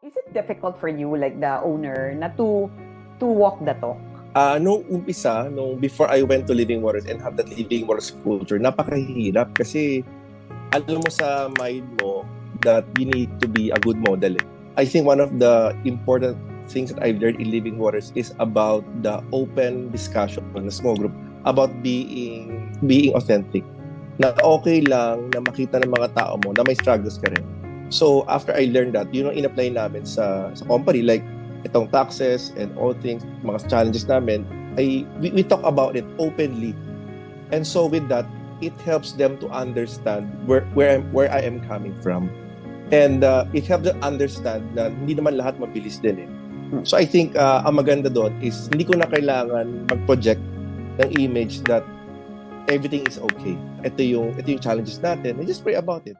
Is it difficult for you, like the owner, na to walk the talk? Nung umpisa, before I went to Living Waters and have that Living Waters culture, napakahirap kasi alam mo sa mind mo that you need to be a good model. I think one of the important things that I've learned in Living Waters is about the open discussion in a small group about being authentic. Na okay lang na makita ng mga tao mo na may struggles ka rin. So after I learned that, yun ang in-apply namin sa company, like itong taxes and all things, mga challenges namin, we talk about it openly. And so with that, it helps them to understand where I am coming from. And it helps them understand na hindi naman lahat mabilis din eh. So I think ang maganda doon is hindi ko na kailangan mag-project ng image that everything is okay. Ito yung challenges natin. And just pray about it.